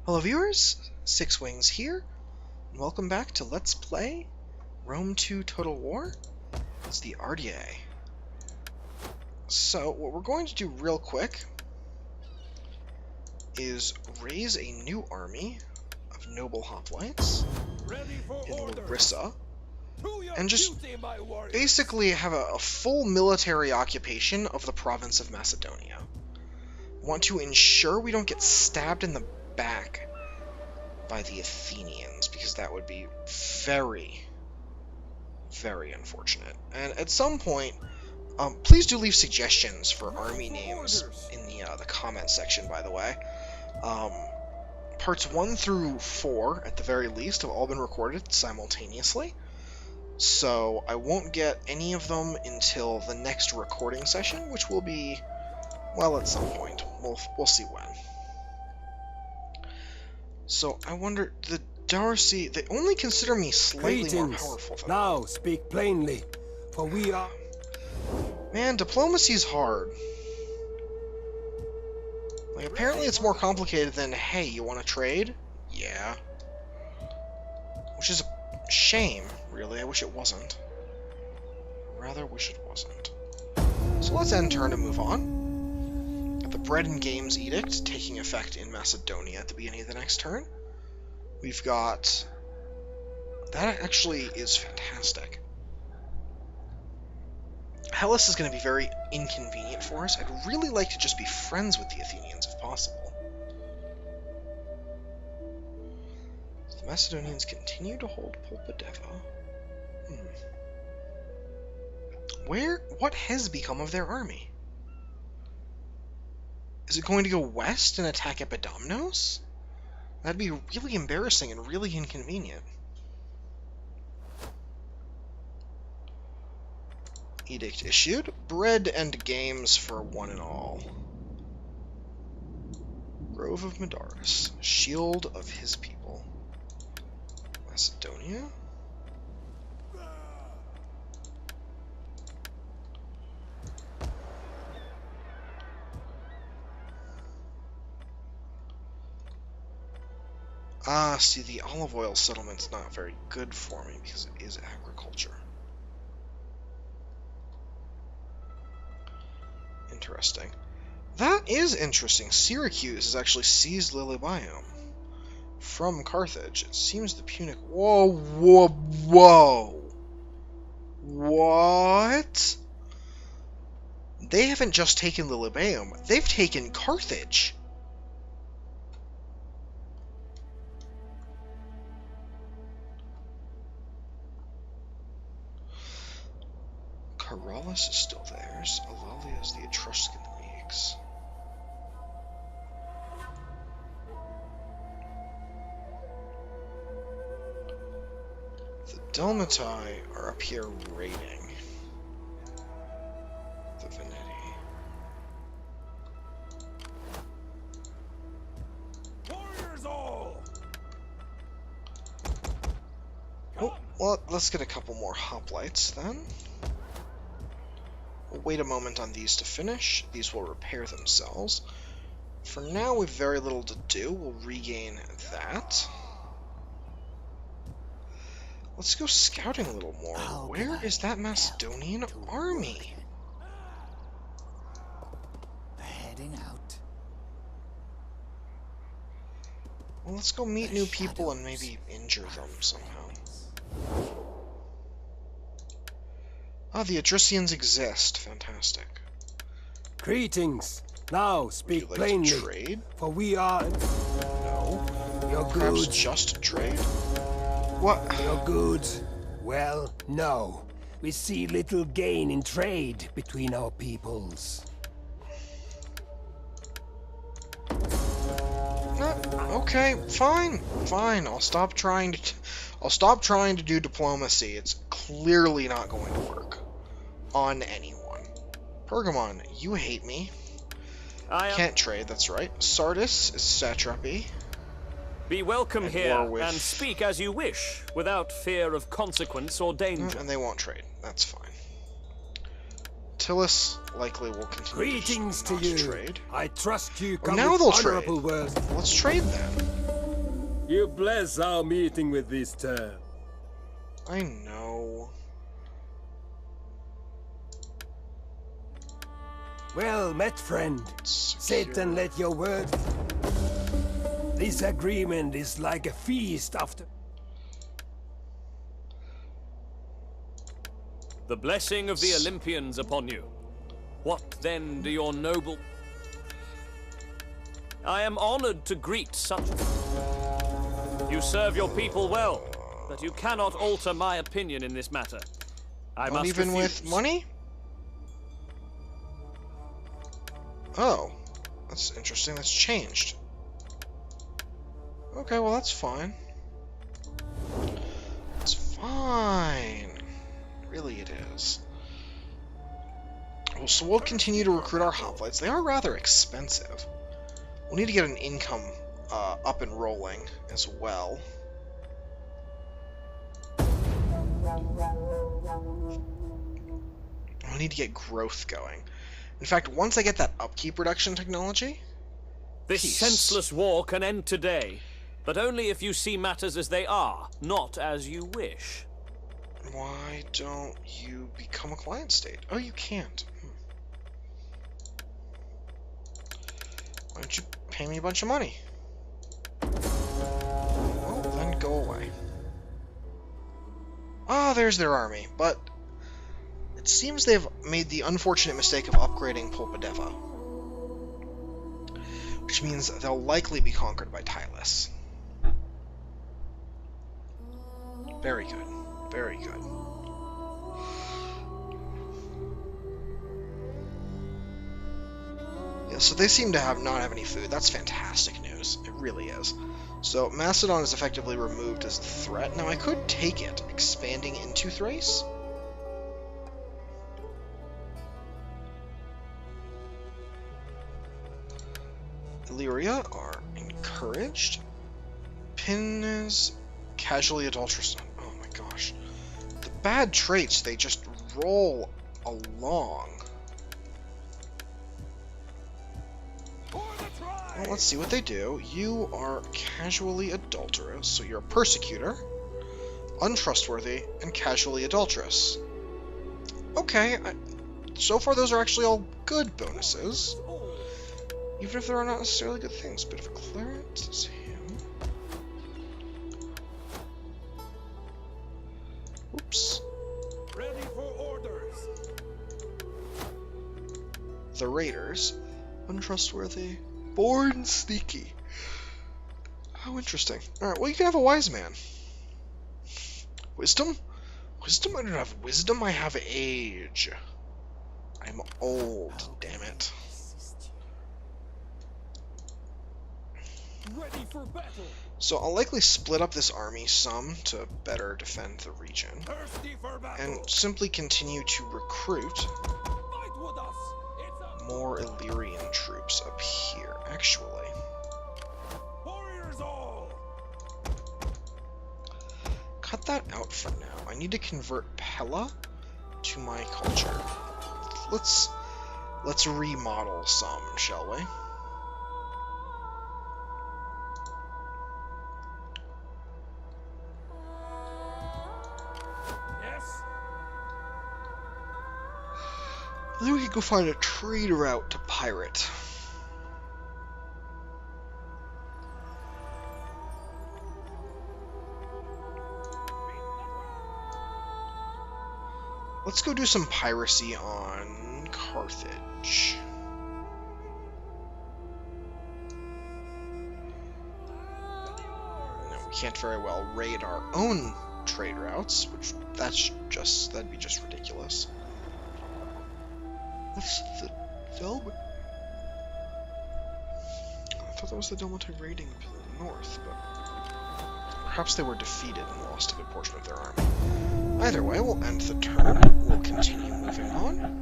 Hello viewers, Six Wings here, and welcome back to Let's Play Rome 2 Total War. It's the Ardiaei. So, what we're going to do real quick is raise a new army of noble hoplites in Larissa, and just basically have a full military occupation of the province of Macedonia. Want to ensure we don't get stabbed in the back by the Athenians, because that would be very, very unfortunate. And at some point, please do leave suggestions for army names in the comment section, by the way. Parts 1 through 4, at the very least, have all been recorded simultaneously, so I won't get any of them until the next recording session, which will be, well, at some point. We'll see when. So, I wonder, the Darcy, they only consider me slightly more powerful than now speak plainly, for we are... Man, diplomacy's hard. Like, apparently it's more complicated than, hey, you want to trade? Yeah. Which is a shame, really. I wish it wasn't. Rather wish it wasn't. So let's end turn and move on. The Bread and Games Edict taking effect in Macedonia at the beginning of the next turn. We've got... That actually is fantastic. Hellas is going to be very inconvenient for us. I'd really like to just be friends with the Athenians if possible. The Macedonians continue to hold Pulpadeva. What has become of their army? Is it going to go west and attack Epidamnos? That'd be really embarrassing and really inconvenient. Edict issued. Bread and games for one and all. Grove of Medaris. Shield of his people. Macedonia. Ah, see, the olive oil settlement's not very good for me because it is agriculture. Interesting. That is interesting. Syracuse has actually seized Lilybaeum from Carthage. It seems the Punic... Whoa, whoa, whoa! What? They haven't just taken Lilybaeum. They've taken Carthage. Caralis is still theirs. Alalia is the Etruscan leagues. The Delmatai are up here raiding. The Veneti. Warriors all! Oh, well, let's get a couple more hoplites then. We'll wait a moment on these to finish. These will repair themselves. For now, we've very little to do. We'll regain that. Let's go scouting a little more. Where is that Macedonian army? Heading out. Well, let's go meet new people and maybe injure them somehow. Ah, the Adricians exist. Fantastic. Greetings. Now speak Would you like plainly, to trade? for we are... No. Your Perhaps goods. just trade? What? Your goods. Well, no. We see little gain in trade between our peoples. Okay, fine. I'll stop trying to do diplomacy. It's clearly not going to work on anyone. Pergamon, you hate me. Can't trade, that's right. Sardis is satrapy. Be welcome At here, war with- and speak as you wish, without fear of consequence or danger. And they won't trade. That's fine. Tillis likely will continue Greetings to to you. trade. I trust you Well, come now with they'll honorable trade. words. Let's trade then. You bless our meeting with this term. I know. Well met, friend. Sit and let your word. This agreement is like a feast after. The blessing of the Olympians upon you. What then do your noble... I am honored to greet such... You serve your people well, but you cannot alter my opinion in this matter. I Not must even refuse. with money? Oh, that's interesting. That's changed. Okay, well that's fine. It's fine. Really it is. Well, so we'll continue to recruit our hoplites. They are rather expensive. We'll need to get an income up and rolling as well. We'll need to get growth going. In fact, once I get that upkeep reduction technology... This peace. senseless war can end today, but only if you see matters as they are, not as you wish. Why don't you become a client state? Oh, you can't. Why don't you pay me a bunch of money? Well, then go away. Ah, there's their army, but it seems they've made the unfortunate mistake of upgrading Polpadeva, which means they'll likely be conquered by Tylus. Very good. Very good. Yeah, so they seem to not have any food. That's fantastic news. It really is. So Macedon is effectively removed as a threat. Now I could take it, expanding into Thrace. Illyria are encouraged. Pinnes casually adulterous. Oh my gosh. The bad traits, they just roll along. Well, let's see what they do. You are casually adulterous, so you're a persecutor, untrustworthy, and casually adulterous. Okay, so far those are actually all good bonuses, even if there are not necessarily good things. Bit of a clearance is him. Oops. Ready for orders. The Raiders, untrustworthy, born sneaky. How interesting. Alright, well you can have a wise man. Wisdom? Wisdom? I don't have wisdom, I have age. I'm old, damn it. Ready for battle. So I'll likely split up this army some to better defend the region, Thirsty for battle. and simply continue to recruit Fight with us. It's a more Illyrian troops up here, actually. warriors all. Cut that out for now. I need to convert Pella to my culture. Let's remodel some, shall we? Yes. I think we can go find a trade route to pirate. Let's go do some piracy on Carthage. No, we can't very well raid our own trade routes, which that'd be just ridiculous. That's the Delma. I thought that was the Delmatite raiding the north, but perhaps they were defeated and lost a good portion of their army. Either way, we'll end the turn. We'll continue moving on.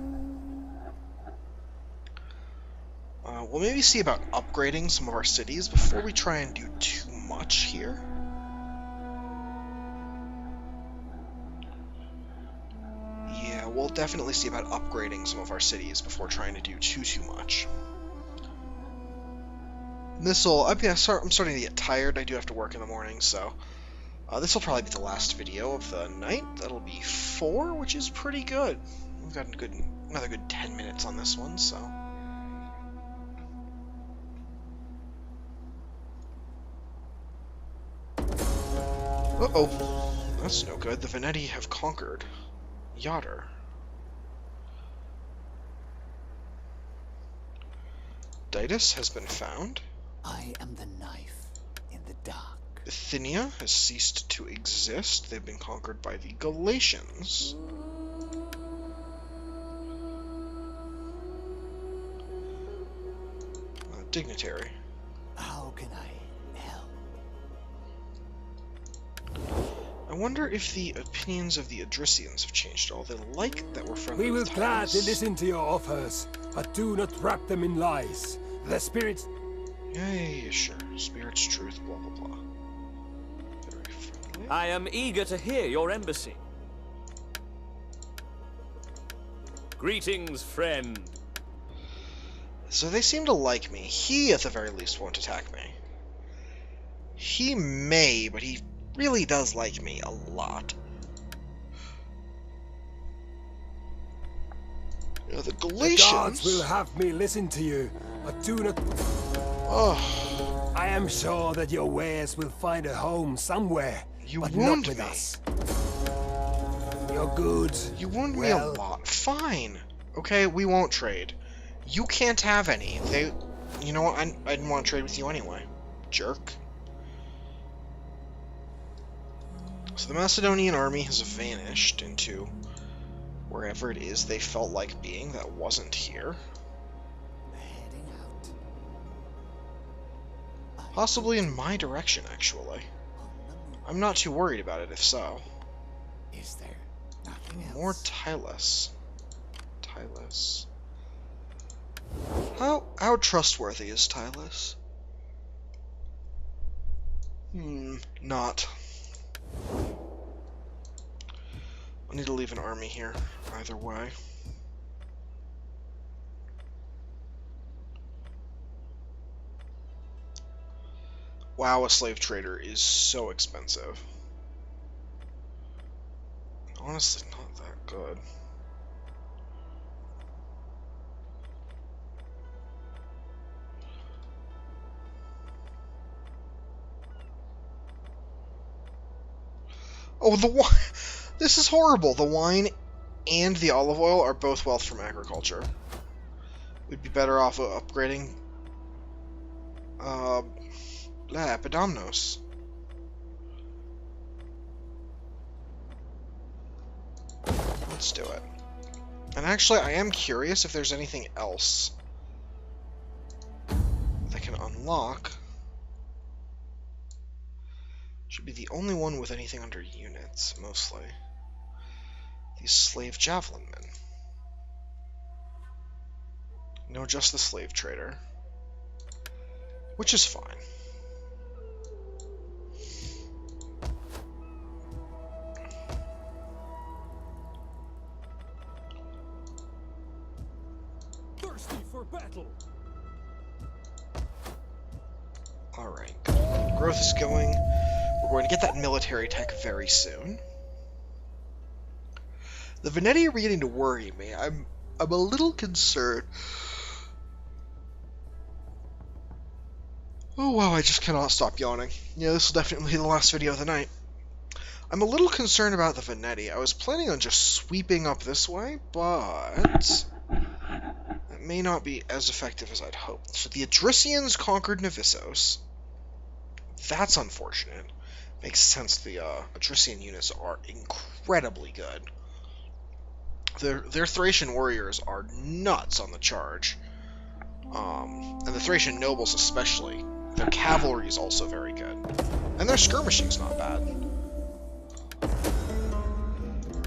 We'll maybe see about upgrading some of our cities before we try and do too much here. Yeah, we'll definitely see about upgrading some of our cities before trying to do too much. This'll... I'm starting to get tired. I do have to work in the morning, so... this will probably be the last video of the night. That'll be 4, which is pretty good. We've got another good 10 minutes on this one, so... Uh-oh. That's no good. The Veneti have conquered Yotter. Ditus has been found. I am the knife in the dark. Bithynia has ceased to exist. They've been conquered by the Galatians. Dignitary. How can I help? I wonder if the opinions of the Adricians have changed at all. They like that we're friendly We will with gladly Titus. listen to your offers, but do not wrap them in lies. The spirits... Yeah, sure. Spirit's truth, blah, blah, blah. Very friendly. I am eager to hear your embassy. Greetings, friend. So they seem to like me. He, at the very least, won't attack me. He may, but he really does like me a lot. You know, the Galatians... The gods will have me listen to you, but do not... Oh, I am sure that your wares will find a home somewhere, you but wound not with me. us. Your goods... You wound me well, a lot. Fine. Okay, we won't trade. You can't have any. You know what? I didn't want to trade with you anyway. Jerk. So the Macedonian army has vanished into wherever it is they felt like being that wasn't here. heading out. Possibly in my direction, actually. I'm not too worried about it if so. Is there nothing else? More Tylus. Tylus. How trustworthy is Tylus? Not. I need to leave an army here, either way. Wow, a slave trader is so expensive. Honestly, not that good. Oh, the wine! This is horrible! The wine and the olive oil are both wealth from agriculture. We'd be better off upgrading... Epidomnos. Let's do it. And actually, I am curious if there's anything else that can unlock. Should be the only one with anything under units, mostly. These slave javelin men. No, just the slave trader. Which is fine. Thirsty for battle. Alright, growth is going. We're going to get that military tech very soon. The Veneti are beginning to worry me. I'm a little concerned. Oh wow, I just cannot stop yawning. Yeah, this will definitely be the last video of the night. I'm a little concerned about the Veneti. I was planning on just sweeping up this way, but that may not be as effective as I'd hoped. So the Adricians conquered Nevissos. That's unfortunate. Makes sense, the Adrician units are incredibly good. Their Thracian warriors are nuts on the charge. And the Thracian nobles especially. Their cavalry is also very good. And their skirmishing's not bad.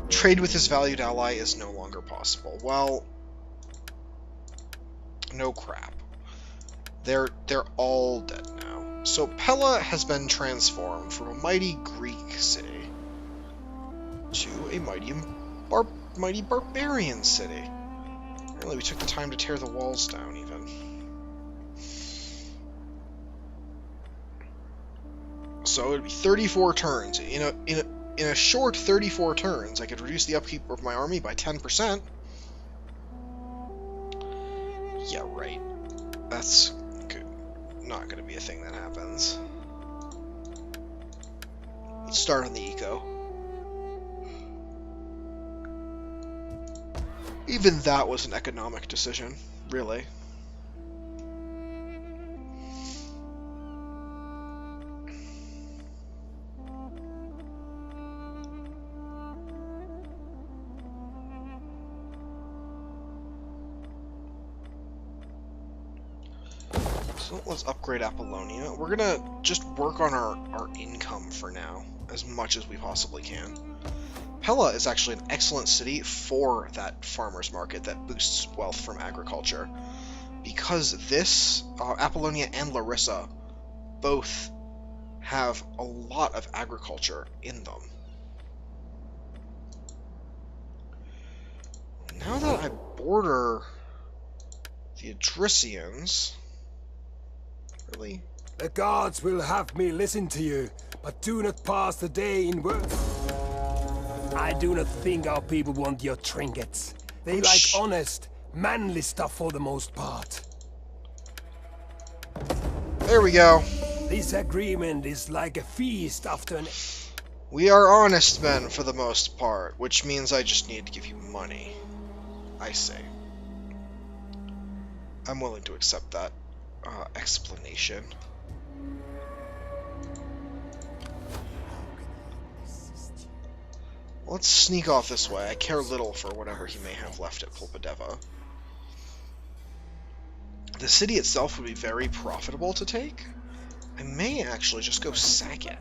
Trade with his valued ally is no longer possible. Well, no crap. They're all dead now. So Pella has been transformed from a mighty Greek city to a mighty barbarian city. Apparently we took the time to tear the walls down, even. So it would be 34 turns. In a short 34 turns, I could reduce the upkeep of my army by 10%. Yeah, right. That's not going to be a thing that happens. Let's start on the eco. Even that was an economic decision, really. So let's upgrade Apollonia. We're gonna just work on our income for now, as much as we possibly can. Pella is actually an excellent city for that farmer's market that boosts wealth from agriculture, because this, Apollonia and Larissa, both have a lot of agriculture in them. Now that I border the Adricians, really? The gods will have me listen to you, but do not pass the day in words. I do not think our people want your trinkets. They like honest, manly stuff for the most part. There we go. This agreement is like a feast after an... We are honest men for the most part, which means I just need to give you money. I say. I'm willing to accept that explanation. Let's sneak off this way. I care little for whatever he may have left at Pulpadeva. The city itself would be very profitable to take. I may actually just go sack it.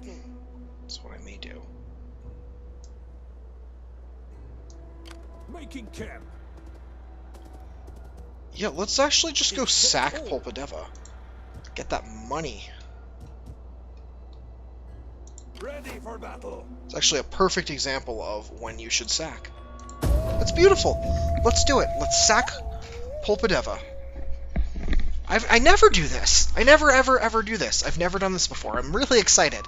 That's what I may do. Making camp. Yeah, let's actually just go sack Pulpadeva. Get that money. Ready for battle. It's actually a perfect example of when you should sack. That's beautiful. Let's do it. Let's sack Pulpadeva. I never do this. I never ever do this. I've never done this before. I'm really excited.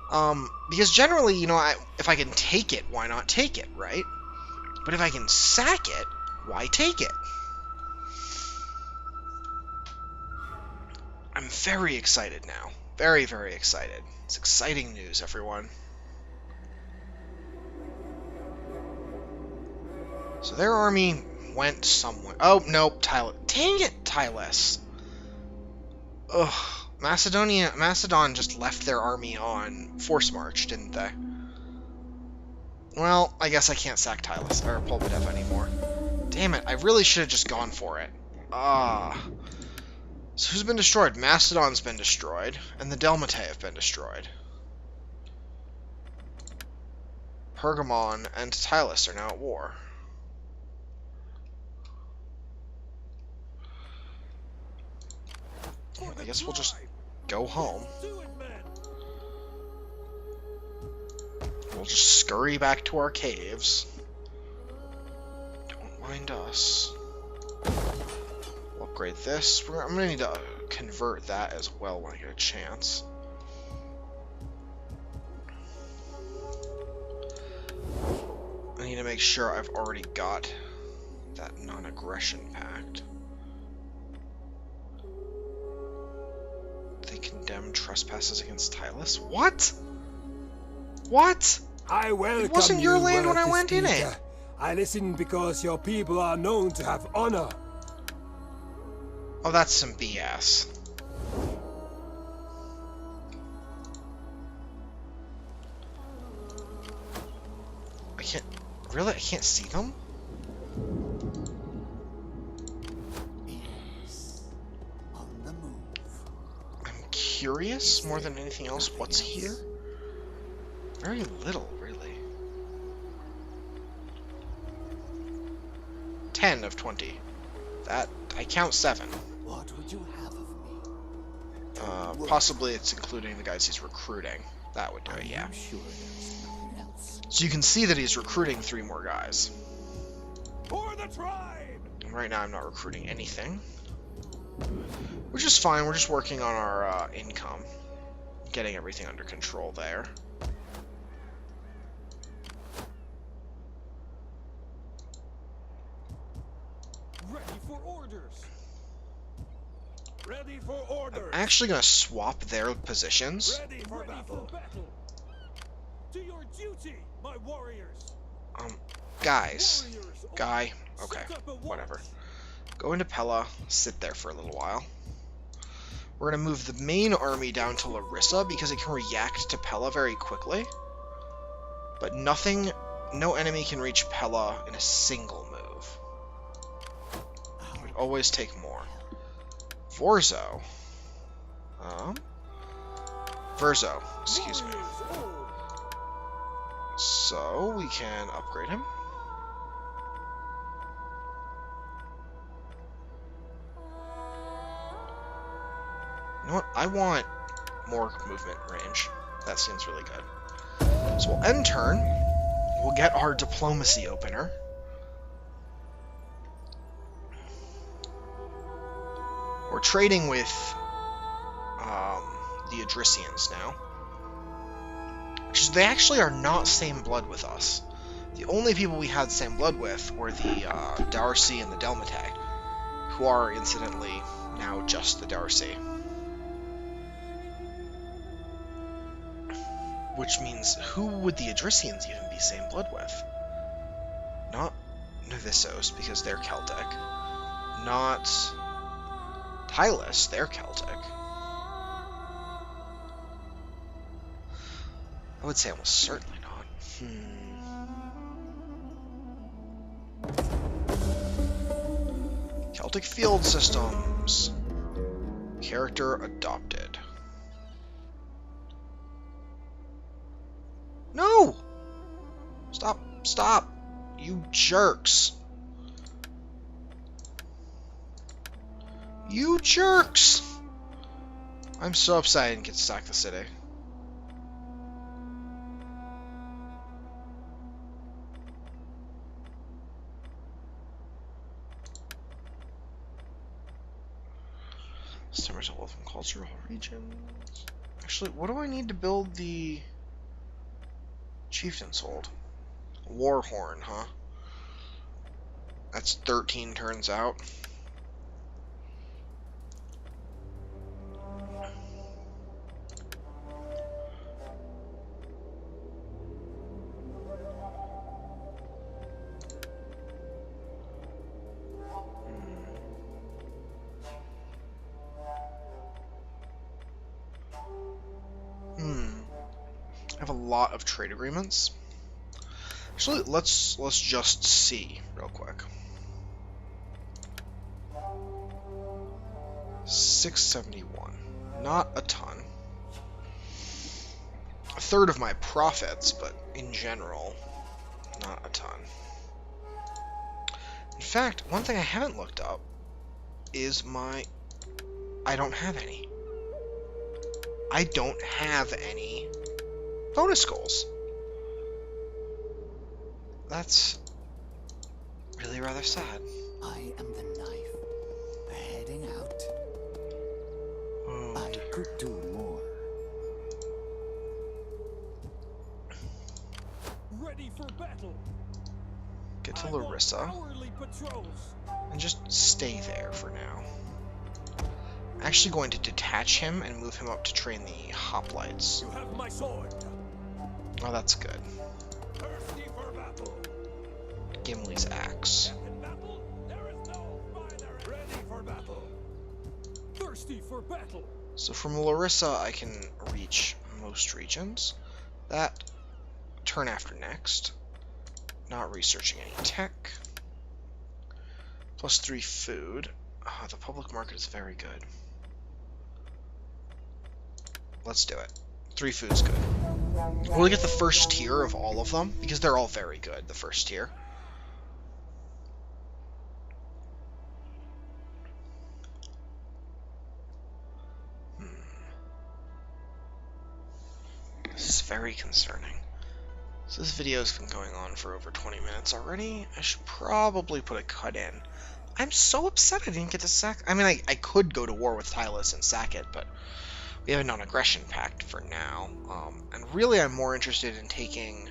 Because generally, you know, if I can take it, why not take it, right? But if I can sack it, why take it? I'm very excited now. Very, very excited. It's exciting news, everyone. So their army went somewhere. Oh, nope, Tyler. Dang it, Tylus. Ugh. Macedon just left their army on force march, didn't they? Well, I guess I can't sack Tylus, or Pulpadeva anymore. Damn it, I really should have just gone for it. So who's been destroyed? Macedon's been destroyed, and the Delmatae have been destroyed. Pergamon and Tylus are now at war. I guess we'll just go home. We'll just scurry back to our caves. Don't mind us. We'll upgrade this. I'm gonna need to convert that as well when I get a chance. I need to make sure I've already got that non-aggression pact. They condemn trespasses against Tylus? What? What? I welcome it wasn't your land when I went in speaker. it. I listen because your people are known to have honor. Oh, that's some BS. I can't... Really? I can't see them? I'm curious more than anything else what's here. Very little, really. 10 of 20. That... I count 7. What would you have of me? Possibly it's including the guys he's recruiting. That would do it, yeah. Sure there's nothing else. So you can see that he's recruiting 3 more guys. For the tribe! And right now I'm not recruiting anything. Which is fine, we're just working on our income. getting everything under control there. Ready for orders. Ready for orders. I'm actually going to swap their positions. Ready for battle. To your duty, my warriors. Guys. Warriors, Guy. Okay, set up a watch. whatever. Go into Pella, sit there for a little while. We're going to move the main army down to Larissa because it can react to Pella very quickly. But no enemy can reach Pella in a single move. It would always take more. Vorzo. Verzo, excuse me. So, we can upgrade him. You know what? I want more movement range. That seems really good. So we'll end turn. We'll get our diplomacy opener. We're trading with the Adricians now. They actually are not same blood with us. The only people we had same blood with were the Darcy and the Delmatag, who are, incidentally, now just the Darcy. Which means, who would the Adricians even be same blood with? Not Novissos, because they're Celtic. Not Tylus, they're Celtic. I would say almost certainly not. Celtic field systems. Character adopted. No! Stop. Stop. You jerks. You jerks! I'm so upset I didn't get to sack the city. Customers all from cultural regions. Actually, what do I need to build the Chieftain's Hold? Warhorn, huh? That's 13 turns out. I have a lot of trade agreements. Actually, let's just see real quick. 671. Not a ton. A third of my profits, but in general, not a ton. In fact, one thing I haven't looked up is I don't have any. I don't have any bonus goals. That's really rather sad. I am the knife, heading out. Oh, I dear. could do more. Ready for battle. Get to I want Larissa hourly patrols. and just stay there for now. I'm actually going to detach him and move him up to train the hoplites. You have my sword. Oh, that's good. Thirsty for battle. Gimli's axe. In battle, there is no finer. Ready for battle. Thirsty for battle. So from Larissa, I can reach most regions. That turn after next. Not researching any tech. +3 food. The public market is very good. Let's do it. 3 food's good. We'll get the first tier of all of them, because they're all very good, the first tier. This is very concerning. So this video's been going on for over 20 minutes already. I should probably put a cut in. I'm so upset I didn't get to sack... I mean, I could go to war with Tylus and sack it, but We have a non-aggression pact for now. And really I'm more interested in taking...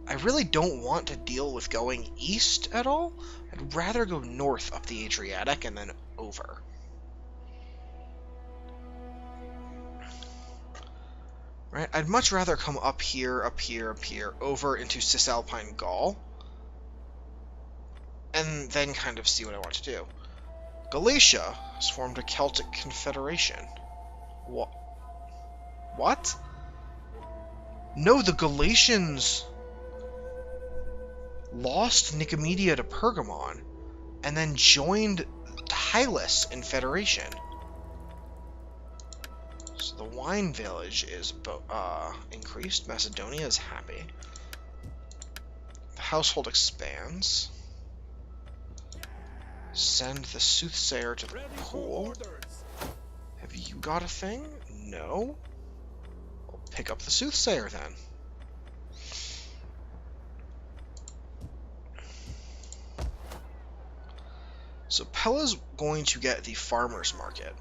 I really don't want to deal with going east at all. I'd rather go north up the Adriatic and then over. Right? I'd much rather come up here, over into Cisalpine Gaul, and then kind of see what I want to do. Galatia has formed a Celtic confederation. What? No, the Galatians lost Nicomedia to Pergamon, and then joined Hylas in federation. So the wine village is increased. Macedonia is happy. The household expands. Send the soothsayer to the pool. Have you got a thing? No. I'll pick up the soothsayer then. So Pella's going to get the farmer's market.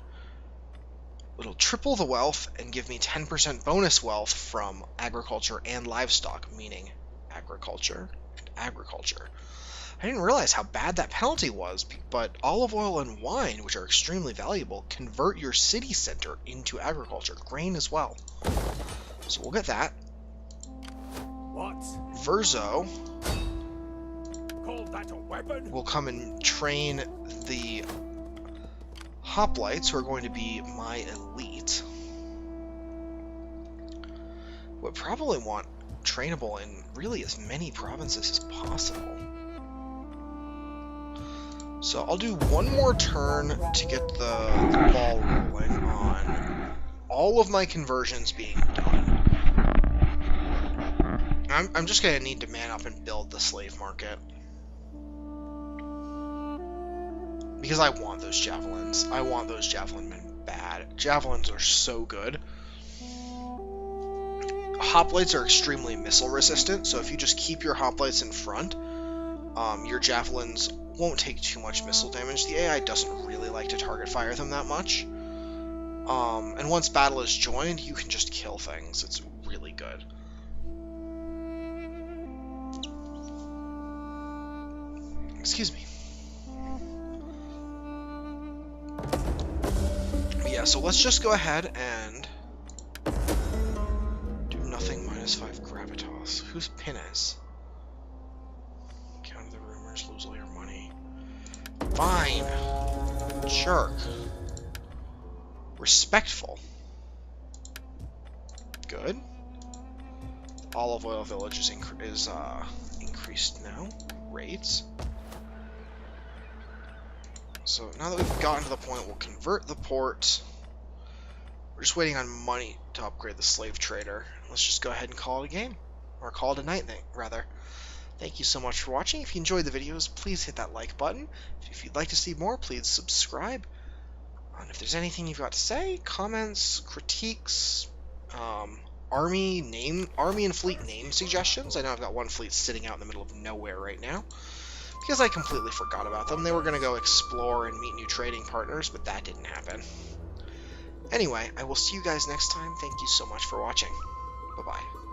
It'll triple the wealth and give me 10% bonus wealth from agriculture and livestock, meaning agriculture and agriculture. I didn't realize how bad that penalty was, but olive oil and wine, which are extremely valuable, convert your city center into agriculture. Grain as well. So we'll get that. What? Verzo Call that a weapon? will come and train the hoplites, who are going to be my elite. Would probably want trainable in really as many provinces as possible. So I'll do one more turn to get the ball rolling on all of my conversions being done. I'm just going to need to man up and build the slave market. Because I want those javelins. I want those javelin men bad. Javelins are so good. Hoplites are extremely missile resistant, so if you just keep your hoplites in front, your javelins won't take too much missile damage. The AI doesn't really like to target fire them that much. And once battle is joined, you can just kill things. It's really good. Excuse me. Yeah, so let's just go ahead and do nothing. -5 gravitas. Who's Pinnes? Counter the rumors, lose all your money. Fine. Jerk. Respectful. Good. Olive oil village is increased now. Rates. So now that we've gotten to the point, we'll convert the port. We're just waiting on money to upgrade the slave trader. Let's just go ahead and call it a game. Or call it a night, rather. Thank you so much for watching. If you enjoyed the videos, please hit that like button. If you'd like to see more, please subscribe. And if there's anything you've got to say, comments, critiques, army and fleet name suggestions. I know I've got one fleet sitting out in the middle of nowhere right now, because I completely forgot about them. They were going to go explore and meet new trading partners, but that didn't happen. Anyway, I will see you guys next time. Thank you so much for watching. Bye-bye.